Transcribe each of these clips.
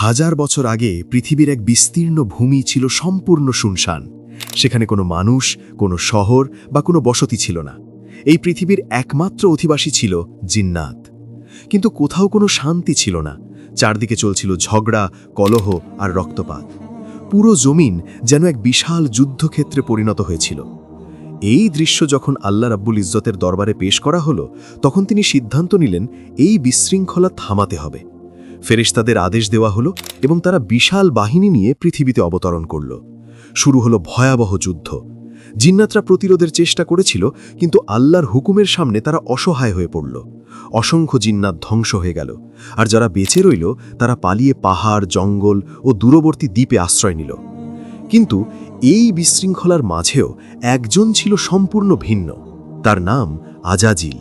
হাজার বছর আগে পৃথিবীর এক বিস্তীর্ণ ভূমি ছিল সম্পূর্ণ শুনশান। সেখানে কোনো মানুষ, কোনো শহর বা কোনো বসতি ছিল না। এই পৃথিবীর একমাত্র অধিবাসী ছিল জিন্নাত। কিন্তু কোথাও কোনো শান্তি ছিল না। চারদিকে চলছিল ঝগড়া, কলহ আর রক্তপাত। পুরো জমিন যেন এক বিশাল যুদ্ধক্ষেত্রে পরিণত হয়েছিল। এই দৃশ্য যখন আল্লাহ রাব্বুল ইজ্জতের দরবারে পেশ করা হলো, তখন তিনি সিদ্ধান্ত নিলেন এই বিশৃঙ্খলা থামাতে হবে। ফেরেশতাদের আদেশ দেওয়া হলো এবং তারা বিশাল বাহিনী নিয়ে পৃথিবীতে অবতরণ করল। শুরু হলো ভয়াবহ যুদ্ধ। জিন্নাতরা প্রতিরোধের চেষ্টা করেছিল, কিন্তু আল্লাহর হুকুমের সামনে তারা অসহায় হয়ে পড়ল। অসংখ্য জিন্নাত ধ্বংস হয়ে গেল, আর যারা বেঁচে রইল তারা পালিয়ে পাহাড়, জঙ্গল ও দূরবর্তী দ্বীপে আশ্রয় নিল। কিন্তু এই বিশৃঙ্খলার মাঝেও একজন ছিল সম্পূর্ণ ভিন্ন। তার নাম আজাজিল।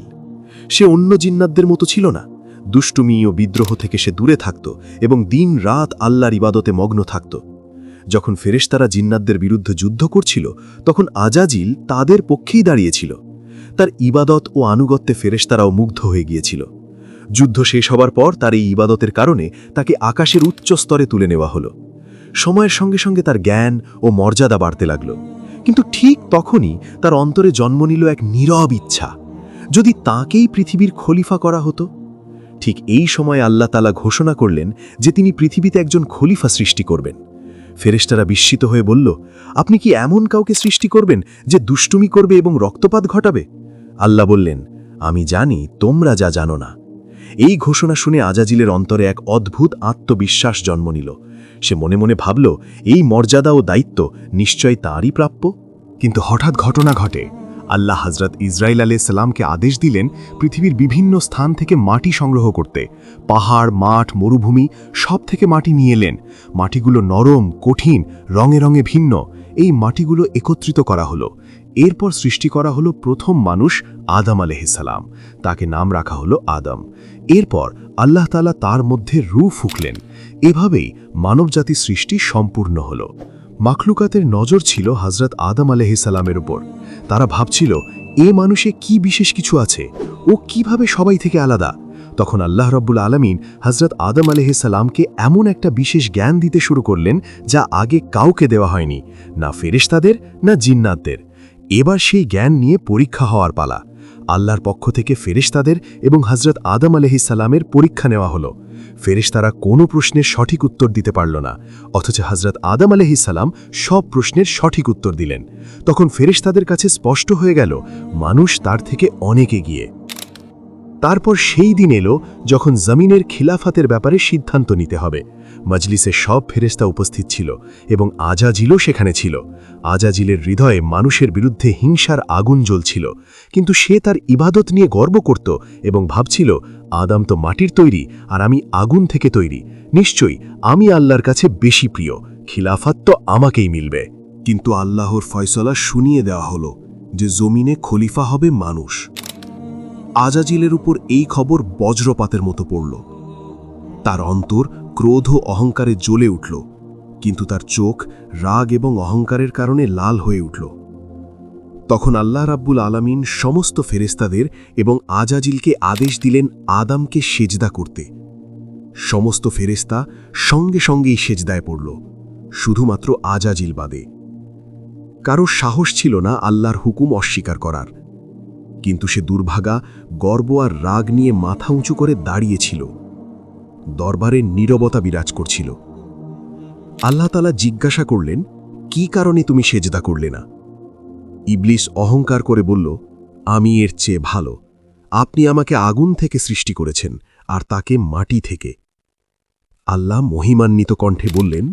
সে অন্য জিন্নাতদের মতো ছিল না। দুষ্টুমি ও বিদ্রোহ থেকে সে দূরে থাকত এবং দিন রাত আল্লাহর ইবাদতে মগ্ন থাকত। যখন ফেরেশতারা জিন্নাতদের বিরুদ্ধে যুদ্ধ করছিল, তখন আজাজিল তাদের পক্ষেই দাঁড়িয়েছিল। তার ইবাদত ও আনুগত্যে ফেরেশতারাও মুগ্ধ হয়ে গিয়েছিল। যুদ্ধ শেষ হবার পর তার এই ইবাদতের কারণে তাকে আকাশের উচ্চ স্তরে তুলে নেওয়া হলো। সময়ের সঙ্গে সঙ্গে তার জ্ঞান ও মর্যাদা বাড়তে লাগল। কিন্তু ঠিক তখনই তার অন্তরে জন্ম নিল এক নীরব ইচ্ছা, যদি তাকেই পৃথিবীর খলিফা করা হতো। ঠিক এই সময় আল্লাহ তাআলা ঘোষণা করলেন যে তিনি পৃথিবীতে একজন খলিফা সৃষ্টি করবেন। ফেরেশতারা বিস্মিত হয়ে বলল, আপনি কি এমন কাউকে সৃষ্টি করবেন যে দুষ্টুমি করবে এবং রক্তপাত ঘটাবে? আল্লাহ বললেন, আমি জানি তোমরা যা জানো না। এই ঘোষণা শুনে আজাজিলের অন্তরে এক অদ্ভুত আত্মবিশ্বাস জন্ম নিল। সে মনে মনে ভাবল, এই মর্যাদা ও দায়িত্ব নিশ্চয় তারই প্রাপ্য। কিন্তু হঠাৎ ঘটনা ঘটে। আল্লাহ হযরত ইসরাইল আলাইহিস সালামকে আদেশ দিলেন পৃথিবীর বিভিন্ন স্থান থেকে মাটি সংগ্রহ করতে। পাহাড়, মাঠ, মরুভূমি সব থেকে মাটি নিয়ে এলেন। মাটিগুলো নরম, কঠিন, রঙে রঙে ভিন্ন। এই মাটিগুলো একত্রিত করা হলো। এরপর সৃষ্টি করা হলো প্রথম মানুষ আদম আলাইহিস সালাম। তাকে নাম রাখা হলো আদম। এরপর আল্লাহ তাআলা তার মধ্যে রূহ ফুঁকলেন। এভাবেই মানবজাতির সৃষ্টি সম্পূর্ণ হলো। মাখলুকাতের নজর ছিল হযরত আদম আলাইহিস সালামের উপর। তারা ভাবছিল, এ মানুষে কি বিশেষ কিছু আছে, ও কিভাবে সবাই থেকে আলাদা। তখন আল্লাহ রাব্বুল আলামিন হযরত আদম আলাইহিস সালামকে এমন একটা বিশেষ জ্ঞান দিতে শুরু করলেন যা আগে কাউকে দেওয়া হয়নি, না ফেরেশতাদের না জিন্নাতদের। এবার সেই জ্ঞান নিয়ে পরীক্ষা হওয়ার পালা। আল্লাহর পক্ষ থেকে ফেরেশতাদের এবং হযরত আদম আলাইহিস সালামের পরীক্ষা নেওয়া হলো। ফেরেশতারা কোনো প্রশ্নের সঠিক উত্তর দিতে পারল না, অথচ হযরত আদম আলাইহিস সালাম সব প্রশ্নের সঠিক উত্তর দিলেন। তখন ফেরেশতাদের কাছে স্পষ্ট হয়ে গেল মানুষ তার থেকে অনেক এগিয়ে। তারপর সেই দিন এলো যখন জমিনের খিলাফাতের ব্যাপারে সিদ্ধান্ত নিতে হবে। মজলিসে সব ফেরেশতা উপস্থিত ছিল এবং আজাজিলও সেখানে ছিল। আজাজিলের হৃদয়ে মানুষের বিরুদ্ধে হিংসার আগুন জ্বলছিল, কিন্তু সে তার ইবাদত নিয়ে গর্ব করত এবং ভাবছিল, আদম তো মাটির তৈরি আর আমি আগুন থেকে তৈরি। নিশ্চয়ই আমি আল্লাহর কাছে বেশি প্রিয়, খিলাফাত তো আমাকেই মিলবে। কিন্তু আল্লাহর ফয়সালা শুনিয়ে দেওয়া হলো যে জমিনে খলিফা হবে মানুষ। আজাজিলের উপর এই খবর বজ্রপাতের মতো পড়ল। তার অন্তর ক্রোধ ও অহংকারে জ্বলে উঠল, কিন্তু তার চোখ রাগ এবং অহংকারের কারণে লাল হয়ে উঠল। তখন আল্লাহ রাব্বুল আলামিন সমস্ত ফেরেশতাদের এবং আজাজিলকে আদেশ দিলেন আদমকে সেজদা করতে। সমস্ত ফেরেশতা সঙ্গে সঙ্গেই সেজদায় পড়ল, শুধুমাত্র আজাজিল বাদে। কারো সাহস ছিল না আল্লাহর হুকুম অস্বীকার করার। কিন্তু সে দুর্ভাগা, গর্ব আর রাগ নিয়ে মাথা উঁচু করে দাঁড়িয়েছিল। দরবারে নীরবতা বিরাজ করছিল। আল্লাহ তাআলা জিজ্ঞাসা করলেন, কি কারণে তুমি সেজদা করলে না? ইবলিস অহংকার করে বলল, আমি এর চেয়ে ভালো। আপনি আমাকে আগুন থেকে সৃষ্টি করেছেন আর তাকে মাটি থেকে। আল্লাহ মহিমান্বিত কণ্ঠে বললেন,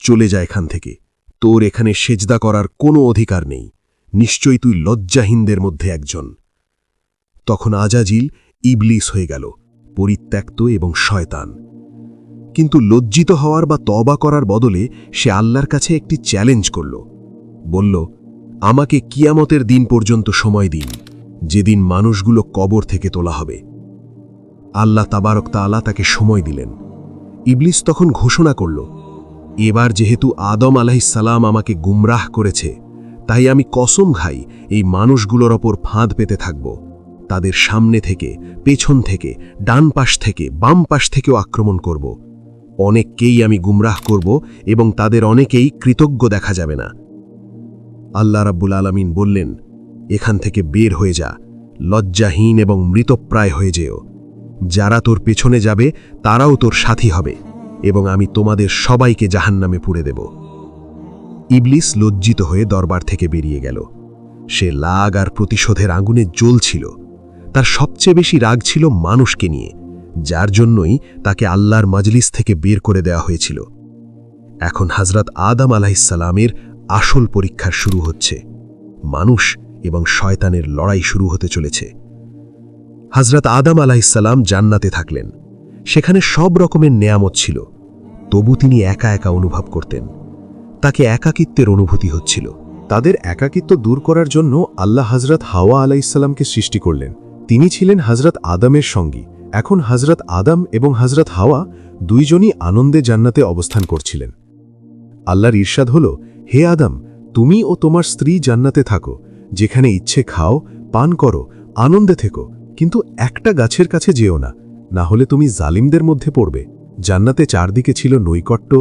চলে যা এখান থেকে, তোর এখানে সেজদা করার কোনো অধিকার নেই। নিশ্চয়ই তুই লজ্জাহীনদের মধ্যে একজন। তখন আজাজিল ইবলিস হয়ে গেল, পরিত্যক্ত এবং শয়তান। কিন্তু লজ্জিত হওয়ার বা তওবা করার বদলে সে আল্লাহর কাছে একটি চ্যালেঞ্জ করল। বলল, আমাকে কিয়ামতের দিন পর্যন্ত সময় দিন, যেদিন মানুষগুলো কবর থেকে তোলা হবে। আল্লাহ তাবারক তাআলা তাকে সময় দিলেন। ইবলিস তখন ঘোষণা করল, এবার যেহেতু আদম আলাইহিস সালাম আমাকে গুমরাহ করেছে, তাই আমি কসম খাই এই মানুষগুলোর ওপর ফাঁদ পেতে থাকব। তাদের সামনে থেকে, পেছন থেকে, ডান পাশ থেকে, বাম পাশ থেকেও আক্রমণ করব। অনেককেই আমি গুমরাহ করব এবং তাদের অনেকেই কৃতজ্ঞ দেখা যাবে না। আল্লাহ রাব্বুল আলামিন বললেন, এখান থেকে বের হয়ে যা, লজ্জাহীন এবং মৃতপ্রায় হয়ে যেও। যারা তোর পেছনে যাবে তারাও তোর সাথী হবে, এবং আমি তোমাদের সবাইকে জাহান্নামে পুরে দেব। ইবলিস লজ্জিত হয়ে দরবার থেকে বেরিয়ে গেল। সে রাগ আর প্রতিশোধের আগুনে জ্বলছিল। তার সবচেয়ে বেশি রাগ ছিল মানুষকে নিয়ে, যার জন্যই তাকে আল্লাহর মজলিস থেকে বের করে দেওয়া হয়েছিল। এখন হযরত আদম আলাইহিসসালামের আসল পরীক্ষার শুরু হচ্ছে। মানুষ এবং শয়তানের লড়াই শুরু হতে চলেছে। হযরত আদম আলাইহিসসালাম জান্নাতে থাকলেন। সেখানে সব রকমের নেয়ামত ছিল, তবু তিনি একা একা অনুভব করতেন। তাকে একাকিত্বের অনুভূতি হচ্ছিল। তাদের একাকিত্ব দূর করার জন্য আল্লাহ হযরত হাওয়া আলাইহিসসালামকে সৃষ্টি করলেন। তিনি ছিলেন হযরত আদমের সঙ্গী। এখন হযরত আদম এবং হযরত হাওয়া দুইজনই আনন্দে জান্নাতে অবস্থান করছিলেন। আল্লাহর ইরশাদ হল, হে আদম, তুমি ও তোমার স্ত্রী জান্নাতে থাকো, যেখানে ইচ্ছে খাও, পান করো, আনন্দে থেকো, কিন্তু একটা গাছের কাছে যেও না, না হলে তুমি জালিমদের মধ্যে পড়বে। জান্নাতে চারদিকে ছিল নৈকট্য,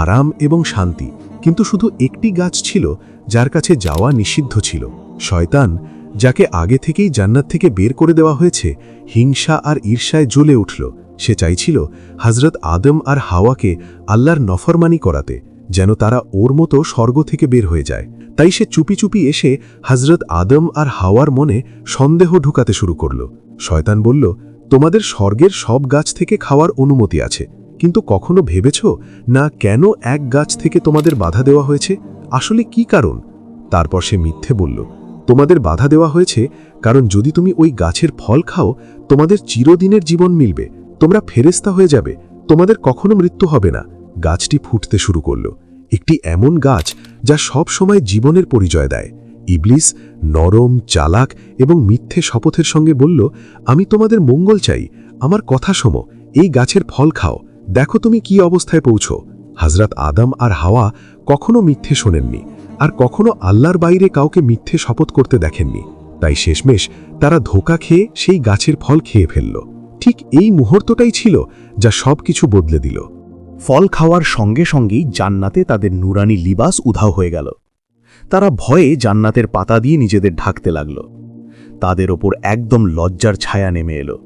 আরাম এবং শান্তি, কিন্তু শুধু একটি গাছ ছিল যার কাছে যাওয়া নিষিদ্ধ ছিল। শয়তান, যাকে আগে থেকেই জান্নাত থেকে বের করে দেওয়া হয়েছে, হিংসা আর ঈর্ষায় জ্বলে উঠল। সে চাইছিল হযরত আদম আর হাওয়াকে আল্লাহর নফরমানি করাতে, যেন তারা ওর মতো স্বর্গ থেকে বের হয়ে যায়। তাই সে চুপি চুপি এসে হযরত আদম আর হাওয়ার মনে সন্দেহ ঢুকাতে শুরু করল। শয়তান বলল, তোমাদের স্বর্গের সব গাছ থেকে খাওয়ার অনুমতি আছে, কিন্তু কখনো ভেবেছ না কেন এক গাছ থেকে তোমাদের বাধা দেওয়া হয়েছে? আসলে কি কারণ? তারপর সে মিথ্যে বলল, তোমাদের বাধা দেওয়া হয়েছে কারণ যদি তুমি ওই গাছের ফল খাও, তোমাদের চিরদিনের জীবন মিলবে, তোমরা ফেরেশতা হয়ে যাবে, তোমাদের কখনো মৃত্যু হবে না। গাছটি ফুটতে শুরু করল, একটি এমন গাছ যা সব সময় জীবনের পরিচয় দেয়। ইবলিস নরম, চালাক এবং মিথ্যে শপথের সঙ্গে বলল, আমি তোমাদের মঙ্গল চাই, আমার কথা শোনো, এই গাছের ফল খাও, দেখো তুমি কি অবস্থায় পৌঁছো। হযরত আদম আর হাওয়া কখনো মিথ্যে শোনেননি, আর কখনো আল্লাহর বাইরে কাউকে মিথ্যে শপথ করতে দেখেননি। তাই শেষমেশ তারা ধোঁকা খেয়ে সেই গাছের ফল খেয়ে ফেলল। ঠিক এই মুহূর্তটাই ছিল যা সব কিছু বদলে দিল। ফল খাওয়ার সঙ্গে সঙ্গেই জান্নাতে তাদের নুরানি লিবাস উধাও হয়ে গেল। তারা ভয়ে জান্নাতের পাতা দিয়ে নিজেদের ঢাকতে লাগল। তাদের ওপর একদম লজ্জার ছায়া নেমে এলো।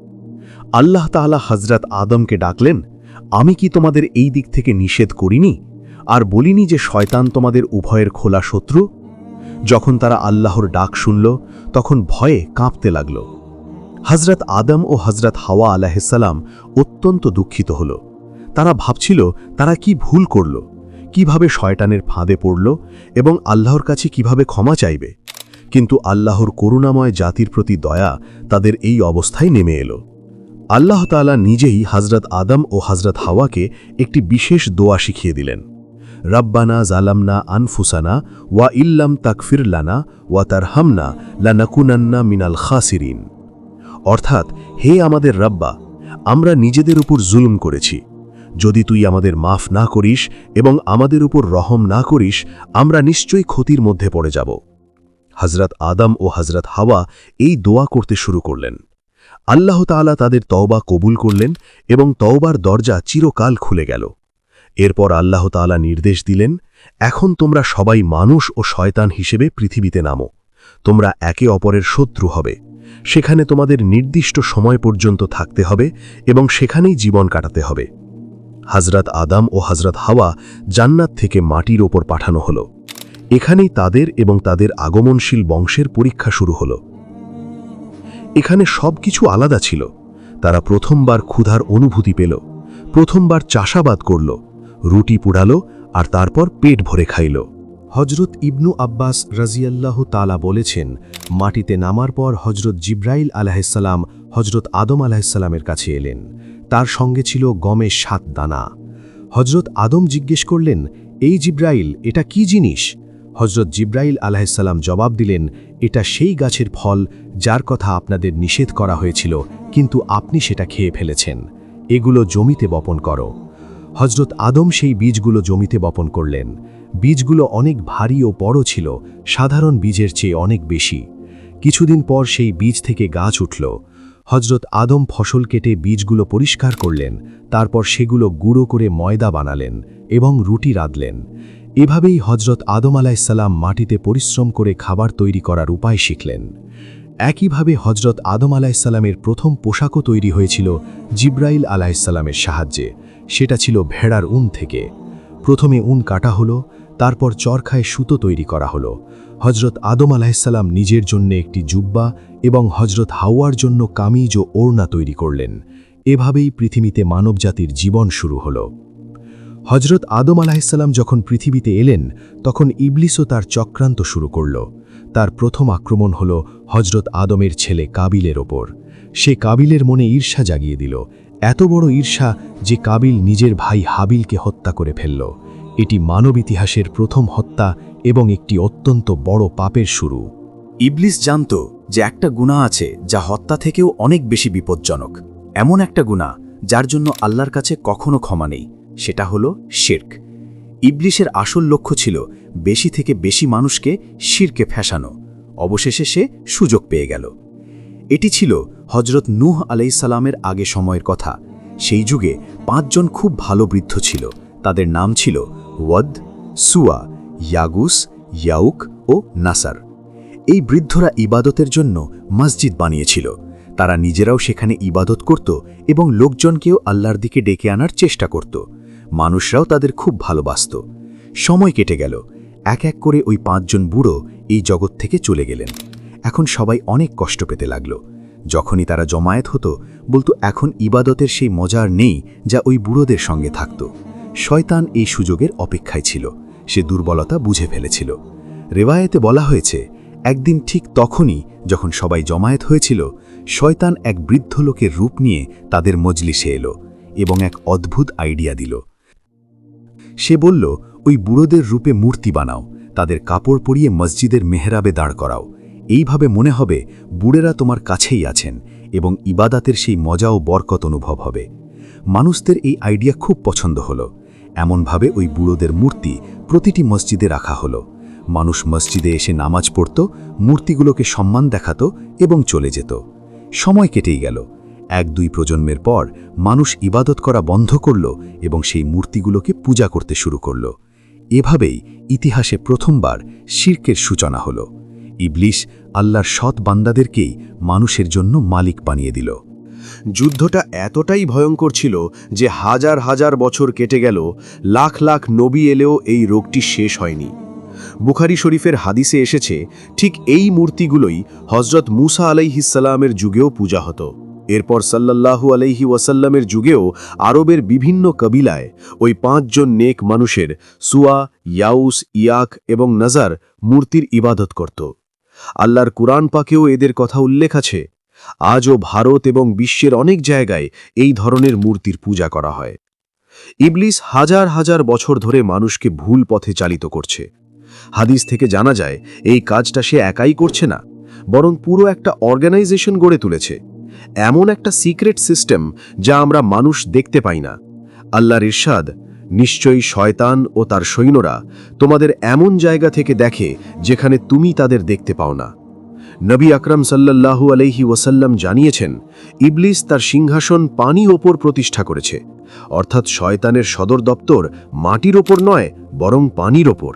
আল্লাহ তাআলা হযরত আদমকে ডাকলেন, আমি কি তোমাদের এই দিক থেকে নিষেধ করিনি আর বলিনি যে শয়তান তোমাদের উভয়ের খোলা শত্রু? যখন তারা আল্লাহর ডাক শুনল, তখন ভয়ে কাঁপতে লাগল। হযরত আদম ও হযরত হাওয়া আলাইহিসসালাম অত্যন্ত দুঃখিত হল। তারা ভাবছিল তারা কি ভুল করল, কিভাবে শয়তানের ফাঁদে পড়ল এবং আল্লাহর কাছে কিভাবে ক্ষমা চাইবে। কিন্তু আল্লাহর করুণাময় জাতির প্রতি দয়া তাদের এই অবস্থায় নেমে এলো। আল্লাহ তাআলা নিজেই হযরত আদম ও হযরত হাওয়াকে একটি বিশেষ দোয়া শিখিয়ে দিলেন। রব্বানা জালামনা আনফুসানা ওয়া ইল্লাম তাগফির লানা ওয়া তারহামনা লানাকুনান্না মিনাল খাসিরিন। অর্থাৎ, হে আমাদের রব্বা, আমরা নিজেদের উপর জুলুম করেছি, যদি তুই আমাদের মাফ না করিস এবং আমাদের উপর রহম না করিস, আমরা নিশ্চয়ই ক্ষতির মধ্যে পড়ে যাব। হযরত আদম ও হযরত হাওয়া এই দোয়া করতে শুরু করলেন। আল্লাহ তাআলা তাদের তওবা কবুল করলেন এবং তওবার দরজা চিরকাল খুলে গেল। এরপর আল্লাহ তাআলা নির্দেশ দিলেন, এখন তোমরা সবাই মানুষ ও শয়তান হিসেবে পৃথিবীতে নামো। তোমরা একে অপরের শত্রু হবে। সেখানে তোমাদের নির্দিষ্ট সময় পর্যন্ত থাকতে হবে এবং সেখানেই জীবন কাটাতে হবে। হযরত আদম ও হযরত হাওয়া জান্নাত থেকে মাটির ওপর পাঠানো হলো। এখানেই তাদের এবং তাদের আগমনশীল বংশের পরীক্ষা শুরু হলো। এখানে সবকিছু আলাদা ছিল। তারা প্রথমবার ক্ষুধার অনুভূতি পেল, প্রথমবার চাষাবাদ করল, রুটি পুড়ালো আর তারপর পেট ভরে খাইল। হযরত ইবনু আব্বাস রাজিয়াল্লাহু তাআলা বলেছেন, মাটিতে নামার পর হযরত জিব্রাইল আলাইহিসসালাম হযরত আদম আলাইহিসসালামের কাছে এলেন। তার সঙ্গে ছিল গমের 7 দানা। হযরত আদম জিজ্ঞেস করলেন, এই জিব্রাইল, এটা কি জিনিস? হযরত জিব্রাইল আলাইহিসসালাম জবাব দিলেন, এটা সেই গাছের ফল যার কথা আপনাদের নিষেধ করা হয়েছিল, কিন্তু আপনি সেটা খেয়ে ফেলেছেন। এগুলো জমিতে বপন করো। হযরত আদম সেই বীজগুলো জমিতে বপন করলেন। বীজগুলো অনেক ভারী ও বড় ছিল, সাধারণ বীজের চেয়ে অনেক বেশি। কিছুদিন পর সেই বীজ থেকে গাছ উঠল। হজরত আদম ফসল কেটে বীজগুলো পরিষ্কার করলেন, তারপর সেগুলো গুঁড়ো করে ময়দা বানালেন এবং রুটি রাঁধলেন। এভাবেই হজরত আদম আলাইসাল্লাম মাটিতে পরিশ্রম করে খাবার তৈরি করার উপায় শিখলেন। একইভাবে হজরত আদম আলাইসাল্লামের প্রথম পোশাকও তৈরি হয়েছিল জিব্রাইল আলাইসাল্লামের সাহায্যে। সেটা ছিল ভেড়ার উন থেকে। প্রথমে উন কাটা হলো, তারপর চরখায় সুতো তৈরি করা হলো। হজরত আদম আলাইসাল্লাম নিজের জন্য একটি জুব্বা এবং হজরত হাওয়ার জন্য কামিজ ও ওড়না তৈরি করলেন। এভাবেই পৃথিবীতে মানবজাতির জীবন শুরু হলো। হজরত আদম আলাইসাল্লাম যখন পৃথিবীতে এলেন, তখন ইবলিসও তার চক্রান্ত শুরু করল। তার প্রথম আক্রমণ হল হজরত আদমের ছেলে কাবিলের ওপর। সে কাবিলের মনে ঈর্ষা জাগিয়ে দিল, এত বড় ঈর্ষা যে কাবিল নিজের ভাই হাবিলকে হত্যা করে ফেলল। এটি মানব ইতিহাসের প্রথম হত্যা এবং একটি অত্যন্ত বড় পাপের শুরু। ইবলিস জানত যে একটা গুনাহ আছে যা হত্যা থেকেও অনেক বেশি বিপজ্জনক। এমন একটা গুনাহ যার জন্য আল্লাহর কাছে কখনো ক্ষমা নেই, সেটা হলো শিরক। ইবলিসের আসল লক্ষ্য ছিল বেশি থেকে বেশি মানুষকে শিরকে ফ্যাসানো। অবশেষে সে সুযোগ পেয়ে গেল। এটি ছিল হজরত নূহ আলাইসাল্লামের আগে সময়ের কথা। সেই যুগে 5 জন খুব ভালো বৃদ্ধ ছিল। তাদের নাম ছিল ওয়াদ, সুয়া, ইয়াগুস, ইয়াউক ও নাসার। এই বৃদ্ধরা ইবাদতের জন্য মসজিদ বানিয়েছিল। তারা নিজেরাও সেখানে ইবাদত করত এবং লোকজনকেও আল্লাহর দিকে ডেকে আনার চেষ্টা করত। মানুষরাও তাদের খুব ভালোবাসত। সময় কেটে গেল। এক এক করে ওই 5 জন বুড়ো এই জগৎ থেকে চলে গেলেন। এখন সবাই অনেক কষ্ট পেতে লাগল। যখনই তারা জমায়েত হতো, বলতো এখন ইবাদতের সেই মজার নেই যা ওই বুড়োদের সঙ্গে থাকত। শয়তান এই সুযোগের অপেক্ষায় ছিল। সে দুর্বলতা বুঝে ফেলেছিল। রেওয়ায়েতে বলা হয়েছে, একদিন ঠিক তখনই যখন সবাই জমায়েত হয়েছিল, শয়তান এক বৃদ্ধ লোকের রূপ নিয়ে তাদের মজলিসে এলো এবং এক অদ্ভুত আইডিয়া দিল। সে বলল, ওই বুড়োদের রূপে মূর্তি বানাও, তাদের কাপড় পরিয়ে মসজিদের মেহরাবে দাঁড় করাও। এইভাবে মনে হবে বুড়েরা তোমার কাছেই আছেন এবং ইবাদাতের সেই মজা ও বরকত অনুভব হবে। মানুষদের এই আইডিয়া খুব পছন্দ হলো। এমনভাবে ওই বুড়োদের মূর্তি প্রতিটি মসজিদে রাখা হলো। মানুষ মসজিদে এসে নামাজ পড়ত, মূর্তিগুলোকে সম্মান দেখাত এবং চলে যেত। সময় কেটেই গেল। 1-2 প্রজন্মের পর মানুষ ইবাদত করা বন্ধ করল এবং সেই মূর্তিগুলোকে পূজা করতে শুরু করল। এভাবেই ইতিহাসে প্রথমবার শিরকের সূচনা হল। ইবলিস আল্লাহর সৎ বান্দাদেরকেই মানুষের জন্য মালিক বানিয়ে দিল। যুদ্ধটা এতটাই ভয়ঙ্কর ছিল যে হাজার হাজার বছর কেটে গেল, লাখ লাখ নবী এলেও এই রোগটি শেষ হয়নি। বুখারী শরীফের হাদিসে এসেছে, ঠিক এই মূর্তিগুলোই হজরত মুসা আলাইহিসসালামের যুগেও পূজা হতো। এরপর সাল্লাল্লাহু আলাইহি ওয়াসাল্লামের যুগেও আরবের বিভিন্ন কবিলায় ওই 5 জন নেক মানুষের সুয়া, ইয়াউস, ইয়াক এবং নাজার মূর্তির ইবাদত করত। আল্লাহর কুরআন পাকেও এদের কথা উল্লেখ আছে। আজও ভারত এবং বিশ্বের অনেক জায়গায় এই ধরনের মূর্তির পূজা করা হয়। ইবলিস হাজার হাজার বছর ধরে মানুষকে ভুল পথে চালিত করছে। হাদিস থেকে জানা যায়, এই কাজটা সে একাই করছে না, বরং পুরো একটা অর্গানাইজেশন গড়ে তুলেছে। এমন একটা সিক্রেট সিস্টেম যা আমরা মানুষ দেখতে পাই না। আল্লাহর ইরশাদ, নিশ্চয়ই শয়তান ও তার সৈন্যরা তোমাদের এমন জায়গা থেকে দেখে যেখানে তুমি তাদের দেখতে পাও না। নবী আকরাম সাল্লাল্লাহু আলাইহি ওয়াসাল্লাম জানিয়েছেন, ইবলিস তার সিংহাসন পানির ওপর প্রতিষ্ঠা করেছে, অর্থাৎ শয়তানের সদর দপ্তর মাটির ওপর নয়, বরং পানির ওপর।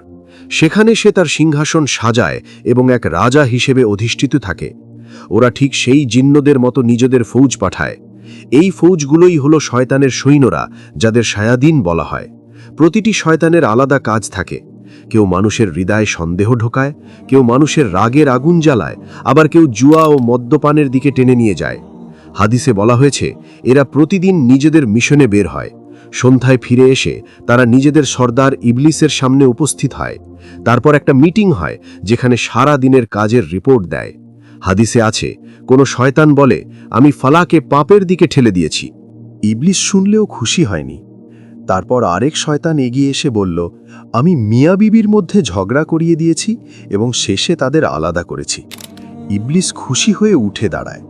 সেখানে সে তার সিংহাসন সাজায় এবং এক রাজা হিসেবে অধিষ্ঠিত থাকে। ওরা ঠিক সেই জিন্নদের মতো নিজেদের ফৌজ পাঠায়। এই ফৌজগুলোই হলো শয়তানের সৈন্যরা, যাদের শায়াদিন বলা হয়। প্রতিটি শয়তানের আলাদা কাজ থাকে। কেউ মানুষের হৃদয়ে সন্দেহ ঢোকায়, কেউ মানুষের রাগের আগুন জ্বালায়, আবার কেউ জুয়া ও মদ্যপানের দিকে টেনে নিয়ে যায়। হাদিসে বলা হয়েছে, এরা প্রতিদিন নিজেদের মিশনে বের হয়। সন্ধ্যায় ফিরে এসে তারা নিজেদের সর্দার ইবলিসের সামনে উপস্থিত হয়। তারপর একটা মিটিং হয় যেখানে সারা দিনের কাজের রিপোর্ট দেয়। হাদিসে আছে, কোনো শয়তান বলে, আমি ফালাকে পাপের দিকে ঠেলে দিয়েছি। ইবলিস শুনলেও খুশি হয়নি। তারপর আরেক শয়তান এগিয়ে এসে বলল, আমি মিয়া বিবির মধ্যে ঝগড়া করিয়ে দিয়েছি এবং শেষে তাদের আলাদা করেছি। ইবলিস খুশি হয়ে উঠে দাঁড়ায়।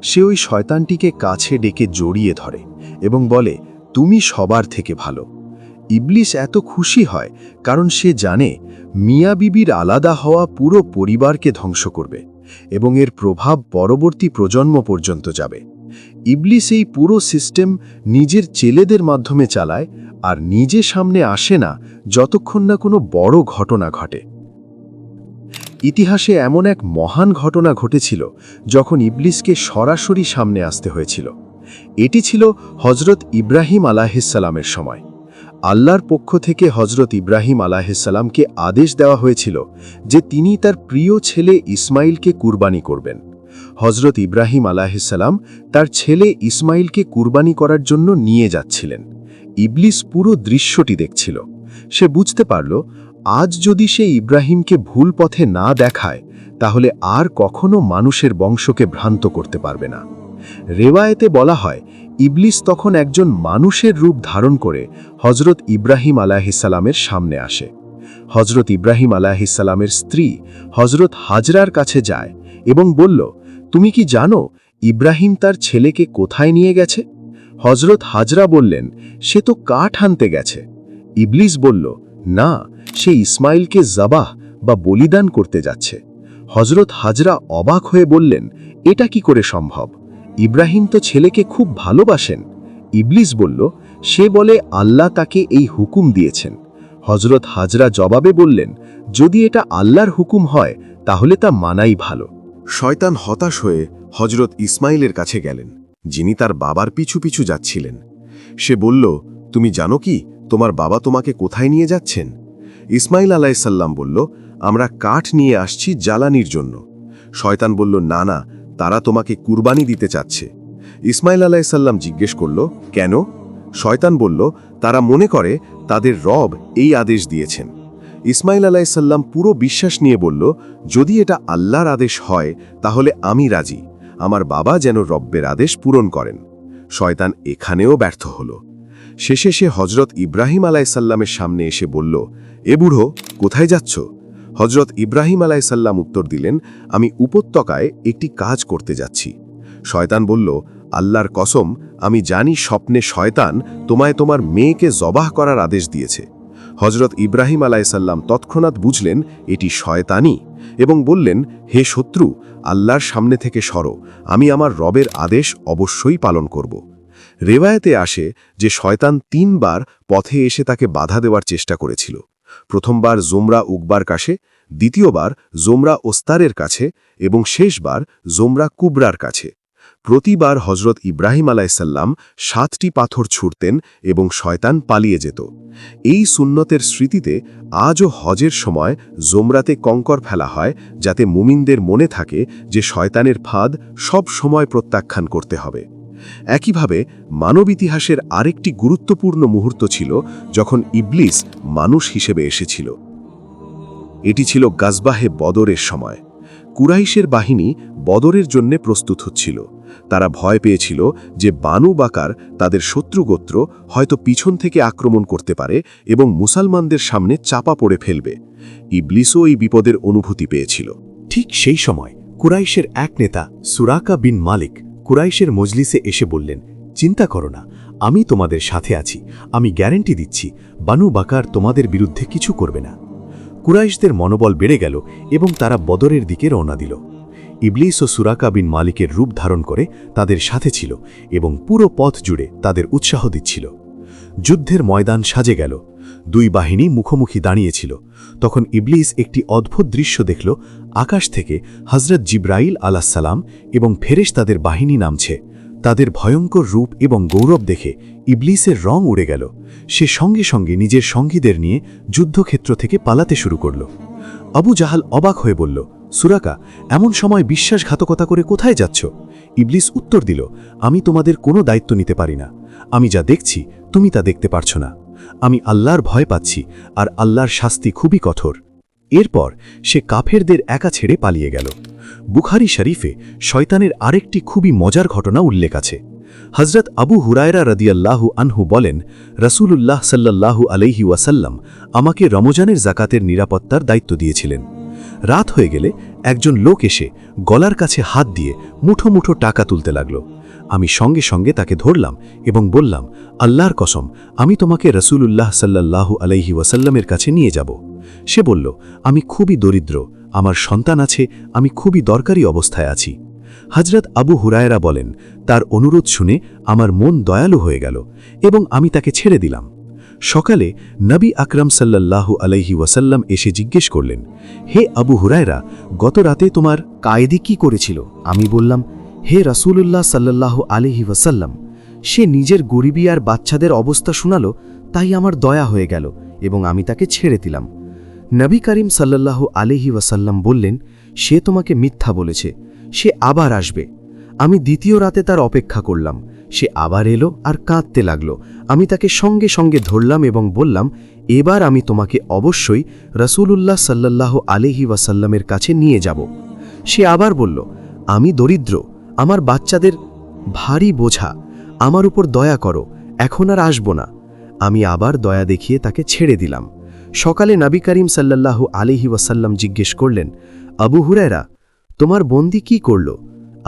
সে ওই শয়তানটিকে কাছে ডেকে জড়িয়ে ধরে এবং বলে, তুমি সবার থেকে ভালো। ইবলিস এত খুশি হয় কারণ সে জানে মিয়া বিবির আলাদা হওয়া পুরো পরিবারকে ধ্বংস করবে এবং এর প্রভাব পরবর্তী প্রজন্ম পর্যন্ত যাবে। ইবলিস এই পুরো সিস্টেম নিজের ছেলেদের মাধ্যমে চালায় আর নিজে সামনে আসে না যতক্ষণ না কোনো বড় ঘটনা ঘটে। ইতিহাসে এমন এক মহান ঘটনা ঘটেছিল যখন ইবলিসকে সরাসরি সামনে আসতে হয়েছিল। এটি ছিল হজরত ইব্রাহিম আলাইহিসসালামের সময়। আল্লাহর পক্ষ থেকে হজরত ইব্রাহিম আলাইহিসসালামকে আদেশ দেওয়া হয়েছিল যে তিনি তার প্রিয় ছেলে ইসমাইলকে কুরবানি করবেন। হজরত ইব্রাহিম আলাইহিসসালাম তার ছেলে ইসমাইলকে কুরবানি করার জন্য নিয়ে যাচ্ছিলেন। ইবলিস পুরো দৃশ্যটি দেখছিল। সে বুঝতে পারল, আজ যদি সে ইব্রাহিমকে ভুল পথে না দেখায় তাহলে আর কখনো মানুষের বংশকে ভ্রান্ত করতে পারবে না। রেওয়ায়েতে বলা হয়, ইবলিস তখন একজন মানুষের রূপ ধারণ করে হজরত ইব্রাহিম আলাইহিসসালামের সামনে আসে। হজরত ইব্রাহিম আলাইহিসসালামের স্ত্রী হজরত হাজরার কাছে যায় এবং বলল, তুমি কি জানো ইব্রাহিম তার ছেলেকে কোথায় নিয়ে গেছে? হজরত হাজরা বললেন, সে তো কাঠ আনতে গেছে। ইবলিস বলল, না, সে ইসমাইলকে জবাহ বা বলিদান করতে যাচ্ছে। হজরত হাজরা অবাক হয়ে বললেন, এটা কি করে সম্ভব? ইব্রাহিম তো ছেলেকে খুব ভালোবাসেন। ইবলিস বলল, সে বলে আল্লাহ তাকে এই হুকুম দিয়েছেন। হজরত হাজরা জবাবে বললেন, যদি এটা আল্লাহর হুকুম হয় তাহলে তা মানাই ভালো। শয়তান হতাশ হয়ে হজরত ইসমাইলের কাছে গেলেন, যিনি তার বাবার পিছু পিছু যাচ্ছিলেন। সে বলল, তুমি জানো কি তোমার বাবা তোমাকে কোথায় নিয়ে যাচ্ছেন? ইসমাইল আলাইসাল্লাম বলল, আমরা কাঠ নিয়ে আসছি জ্বালানির জন্য। শয়তান বলল, না না, তারা তোমাকে কুরবানি দিতে চাচ্ছে। ইসমাইল আলাইসাল্লাম জিজ্ঞেস করল, কেন? শয়তান বলল, তারা মনে করে তাদের রব এই আদেশ দিয়েছেন। ইসমাইল আলাইসাল্লাম পুরো বিশ্বাস নিয়ে বলল, যদি এটা আল্লাহর আদেশ হয় তাহলে আমি রাজি, আমার বাবা যেন রব্বের আদেশ পূরণ করেন। শয়তান এখানেও ব্যর্থ হল। শেষে সে হজরত ইব্রাহিম আলাইসাল্লামের সামনে এসে বলল, এ বুড়ো, কোথায় যাচ্ছ? হজরত ইব্রাহিম আলাইসাল্লাম উত্তর দিলেন, আমি উপত্যকায় একটি কাজ করতে যাচ্ছি। শয়তান বলল, আল্লাহর কসম, আমি জানি স্বপ্নে শয়তান তোমায় তোমার মেয়েকে জবাহ করার আদেশ দিয়েছে। হজরত ইব্রাহিম আলাইসাল্লাম তৎক্ষণাৎ বুঝলেন এটি শয়তানি এবং বললেন, হে শত্রু, আল্লাহর সামনে থেকে সরো, আমি আমার রবের আদেশ অবশ্যই পালন করব। রেওয়ায়েতে আসে যে শয়তান 3 বার পথে এসে তাকে বাধা দেওয়ার চেষ্টা করেছিল। প্রথমবার জোমরা উকবার কাছে, দ্বিতীয়বার জোমরা ওস্তারের কাছে এবং শেষবার জোমরা কুবরার কাছে। প্রতিবার হজরত ইব্রাহিম আলাইসাল্লাম 7টি পাথর ছুঁড়তেন এবং শয়তান পালিয়ে যেত। এই সুন্নতের স্মৃতিতে আজও হজের সময় জোমরাতে কঙ্কর ফেলা হয়, যাতে মুমিনদের মনে থাকে যে শয়তানের ফাঁদ সব সময় প্রত্যাখ্যান করতে হবে। একইভাবে মানব ইতিহাসের আরেকটি গুরুত্বপূর্ণ মুহূর্ত ছিল যখন ইবলিস মানুষ হিসেবে এসেছিল। এটি ছিল গাজবাহে বদরের সময়। কুরাইশের বাহিনী বদরের জন্য প্রস্তুত হচ্ছিল। তারা ভয় পেয়েছিল যে বানু বাকার, তাদের শত্রুগোত্র, হয়তো পিছন থেকে আক্রমণ করতে পারে এবং মুসলমানদের সামনে চাপা পড়ে ফেলবে। ইবলিসও এই বিপদের অনুভূতি পেয়েছিল। ঠিক সেই সময় কুরাইশের এক নেতা সুরাকা বিন মালিক কুরাইশের মজলিসে এসে বললেন, চিন্তা করো না, আমি তোমাদের সাথে আছি। আমি গ্যারান্টি দিচ্ছি, বানু বাকার তোমাদের বিরুদ্ধে কিছু করবে না। কুরাইশদের মনোবল বেড়ে গেল এবং তারা বদরের দিকে রওনা দিল। ইবলিস ও সুরাকা বিন মালিকের রূপ ধারণ করে তাদের সাথে ছিল এবং পুরো পথ জুড়ে তাদের উৎসাহ দিচ্ছিল। যুদ্ধের ময়দান সাজে গেল। 2 বাহিনী মুখোমুখি দাঁড়িয়েছিল। তখন ইবলিস একটি অদ্ভুত দৃশ্য দেখল। আকাশ থেকে হজরত জিব্রাইল আলাইসাল্লাম এবং ফেরেশতাদের বাহিনী নামছে। তাদের ভয়ঙ্কর রূপ এবং গৌরব দেখে ইবলিসের রং উড়ে গেল। সে সঙ্গে সঙ্গে নিজের সঙ্গীদের নিয়ে যুদ্ধক্ষেত্র থেকে পালাতে শুরু করল। আবু জাহাল অবাক হয়ে বলল, সুরাকা, এমন সময় বিশ্বাসঘাতকতা করে কোথায় যাচ্ছ? ইবলিস উত্তর দিল, আমি তোমাদের কোনো দায়িত্ব নিতে পারি না। আমি যা দেখছি তুমি তা দেখতে পারছ না। আমি আল্লাহর ভয় পাচ্ছি, আর আল্লাহর শাস্তি খুবই কঠোর। এরপর সে কাফেরদের একা ছেড়ে পালিয়ে গেল। বুখারী শরীফে শয়তানের আরেকটি খুবই মজার ঘটনা উল্লেখ আছে। হজরত আবু হুরায়রা রাদিয়াল্লাহু আনহু বলেন, রাসূলুল্লাহ সাল্লাল্লাহু আলাইহি ওয়াসাল্লাম আমাকে রমজানের যাকাতের নিরাপত্তার দায়িত্ব দিয়েছিলেন। রাত হয়ে গেলে একজন লোক এসে গলার কাছে হাত দিয়ে মুঠো মুঠো টাকা তুলতে লাগল। আমি সঙ্গে সঙ্গে তাকে ধরলাম এবং বললাম, আল্লাহর কসম, আমি তোমাকে রাসূলুল্লাহ সাল্লাল্লাহু আলাইহি ওয়াসাল্লামের কাছে নিয়ে যাব। সে বলল, আমি খুবই দরিদ্র, আমার সন্তান আছে, আমি খুবই দরকারি অবস্থায় আছি। হযরত আবু হুরায়রা বলেন, তার অনুরোধ শুনে আমার মন দয়ালু হয়ে গেল এবং আমি তাকে ছেড়ে দিলাম। সকালে নবী আকরাম সাল্লাল্লাহু আলাইহি ওয়াসাল্লাম এসে জিজ্ঞেস করলেন, হে আবু হুরায়রা, গত রাতে তোমার কায়েদি কি করেছিল? আমি বললাম, হে রাসূলুল্লাহ সাল্লাল্লাহু আলাইহি ওয়াসাল্লাম, সে নিজের গরিবী আর বাচ্চাদের অবস্থা শোনালো, তাই আমার দয়া হয়ে গেল এবং আমি তাকে ছেড়ে দিলাম। নবী করিম সাল্লাল্লাহু আলাইহি ওয়াসাল্লাম বললেন, সে তোমাকে মিথ্যা বলেছে, সে আবার আসবে। আমি দ্বিতীয় রাতে তার অপেক্ষা করলাম, সে আবার এলো আর কাঁদতে লাগলো। আমি তাকে সঙ্গে সঙ্গে ধরলাম এবং বললাম, এবার আমি তোমাকে অবশ্যই রাসূলুল্লাহ সাল্লাল্লাহু আলাইহি ওয়াসাল্লামের কাছে নিয়ে যাব। সে আবার বলল, আমি দরিদ্র, আমার বাচ্চাদের ভারী বোঝা, আমার উপর দয়া করো, এখন আর আসব না। আমি আবার দয়া দেখিয়ে তাকে ছেড়ে দিলাম। সকালে নবী করিম সাল্লাল্লাহু আলাইহি ওয়াসাল্লাম জিজ্ঞেস করলেন, আবু হুরায়রা, তোমার বন্দী কি করল?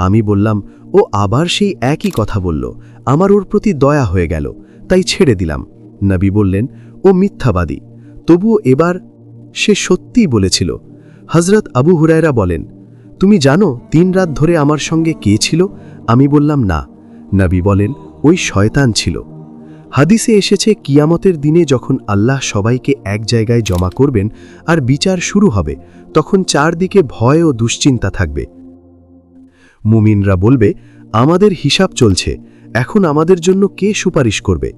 আমি বললাম, ও আবার সেই একই কথা বলল, আমার ওর প্রতি দয়া হয়ে গেল, তাই ছেড়ে দিলাম। নবী বললেন, ও মিথ্যাবাদী, তবুও এবার সে সত্যিই বলেছিল। হযরত আবু হুরায়রা বলেন, তুমি জানো 3 রাত ধরে আমার সঙ্গে কে ছিল? আমি বললাম, না। নবী বলেন, ওই শয়তান ছিল। হাদিসে এসেছে, কিয়ামতের দিনে যখন আল্লাহ সবাইকে এক জায়গায় জমা করবেন আর বিচার শুরু হবে, তখন চারদিকে ভয় ও দুশ্চিন্তা থাকবে। মুমিনরা বলবে, আমাদের হিসাব চলছে, এখন আমাদের জন্য কে সুপারিশ করবে?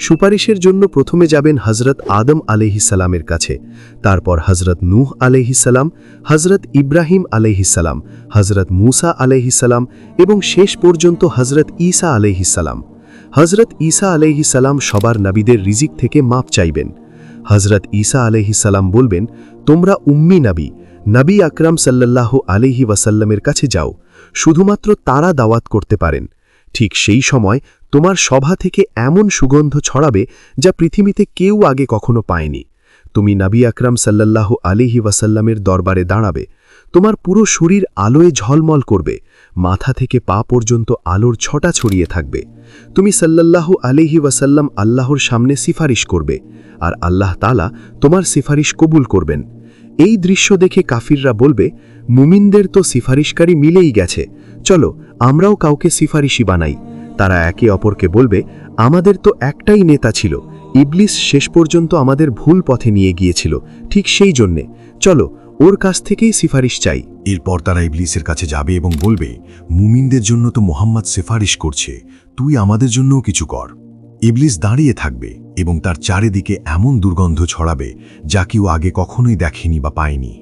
সুপারিশের জন্য প্রথমে যাবেন হযরত আদম আলাইহিস সালামের কাছে, তারপর হযরত নূহ আলাইহিস সালাম, হযরত ইব্রাহিম আলাইহিস সালাম, হযরত মূসা আলাইহিস সালাম এবং শেষ পর্যন্ত হযরত ঈসা আলাইহিস সালাম। হযরত ঈসা আলাইহিস সালাম সবার নবীদের রিজিক থেকে মাপ চাইবেন। হযরত ঈসা আলাইহিস সালাম বলবেন, তোমরা উম্মি নবী, নবী আকরাম সাল্লাল্লাহু আলাইহি ওয়াসাল্লামের কাছে যাও, শুধুমাত্র তারা দাওয়াত করতে পারেন। ঠিক সেই সময় তোমার সভা থেকে এমন সুগন্ধ ছড়াবে যা পৃথিবীতে কেউ আগে কখনো পায়নি। তুমি নবী আকরাম সাল্লাল্লাহু আলাইহি ওয়াসাল্লামের দরবারে দাঁড়াবে, তোমার পুরো শরীর আলোয় ঝলমল করবে, মাথা থেকে পা পর্যন্ত আলোর ছটা ছড়িয়ে থাকবে। তুমি সাল্লাল্লাহু আলাইহি ওয়াসাল্লাম আল্লাহর সামনে সিফারিশ করবে, আর আল্লাহ তাআলা তোমার সিফারিশ কবুল করবেন। এই দৃশ্য দেখে কাফিররা বলবে, মুমিনদের তো সিফারিশকারী মিলেই গেছে, চলো আমরাও কাউকে সিফারিশি বানাই। তারা একে অপরকে বলবে, আমাদের তো একটাই নেতা ছিল, ইবলিস শেষ পর্যন্ত আমাদের ভুল পথে নিয়ে গিয়েছিল, ঠিক সেই জন্যে চলো ওর কাছ থেকেই সিফারিশ চাই। এরপর তারা ইবলিসের কাছে যাবে এবং বলবে, মুমিনদের জন্য তো মোহাম্মদ সিফারিশ করছে, তুই আমাদের জন্যও কিছু কর। ইবলিস দাঁড়িয়ে থাকবে এবং তার চারিদিকে এমন দুর্গন্ধ ছড়াবে যা কেউ আগে কখনোই দেখেনি বা পায়নি।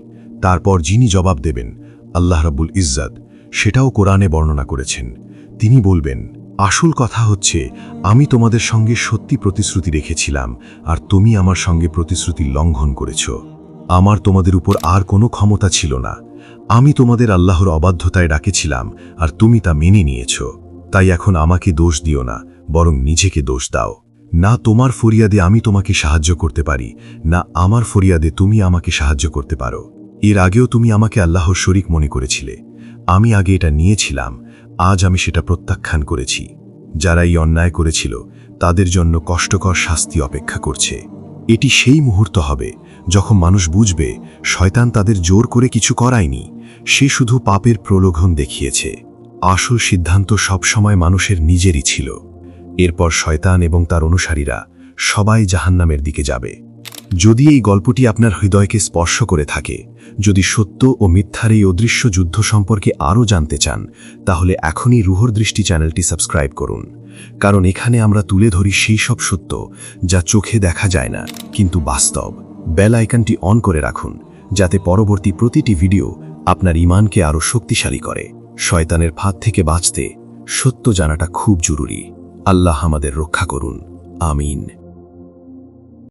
তারপর যিনি জবাব দেবেন, আল্লাহ রাব্বুল ইজ্জত, সেটাও কোরআনে বর্ণনা করেছেন। তিনি বলবেন, আসল কথা হচ্ছে, আমি তোমাদের সঙ্গে সত্যি প্রতিশ্রুতি রেখেছিলাম আর তুমি আমার সঙ্গে প্রতিশ্রুতি লঙ্ঘন করেছ। আমার তোমাদের উপর আর কোনো ক্ষমতা ছিল না। আমি তোমাদের আল্লাহর অবাধ্যতায় ডাকেছিলাম আর তুমি তা মেনে নিয়েছ। তাই এখন আমাকে দোষ দিও না, বরং নিজেকে দোষ দাও। না তোমার ফরিয়াদে আমি তোমাকে সাহায্য করতে পারি, না আমার ফরিয়াদে তুমি আমাকে সাহায্য করতে পারো। এর আগেও তুমি আমাকে আল্লাহর শরীক মনে করেছিলে। আমি আগে এটা নিয়েছিলাম, আজ আমি সেটা প্রত্যাখ্যান করেছি। যারা এই অন্যায় করেছিল তাদের জন্য কষ্টকর শাস্তি অপেক্ষা করছে। এটি সেই মুহূর্ত হবে যখন মানুষ বুঝবে শয়তান তাদের জোর করে কিছু করায়নি, সে শুধু পাপের প্রলোভন দেখিয়েছে। আসল সিদ্ধান্ত সবসময় মানুষের নিজেরই ছিল। এরপর শয়তান এবং তার অনুসারীরা সবাই জাহান্নামের দিকে যাবে। যদি এই গল্পটি আপনার হৃদয়কে স্পর্শ করে থাকে, যদি সত্য ও মিথ্যার এই অদৃশ্য যুদ্ধ সম্পর্কে আরও জানতে চান, তাহলে এখনই রুহর দৃষ্টি চ্যানেলটি সাবস্ক্রাইব করুন, কারণ এখানে আমরা তুলে ধরি সেই সব সত্য যা চোখে দেখা যায় না কিন্তু বাস্তব। বেল আইকনটি অন করে রাখুন, যাতে পরবর্তী প্রতিটি ভিডিও আপনার ঈমানকে আরও শক্তিশালী করে। শয়তানের ফাঁদ থেকে বাঁচতে সত্য জানাটা খুব জরুরি। আল্লাহ আমাদের রক্ষা করুন, আমিন।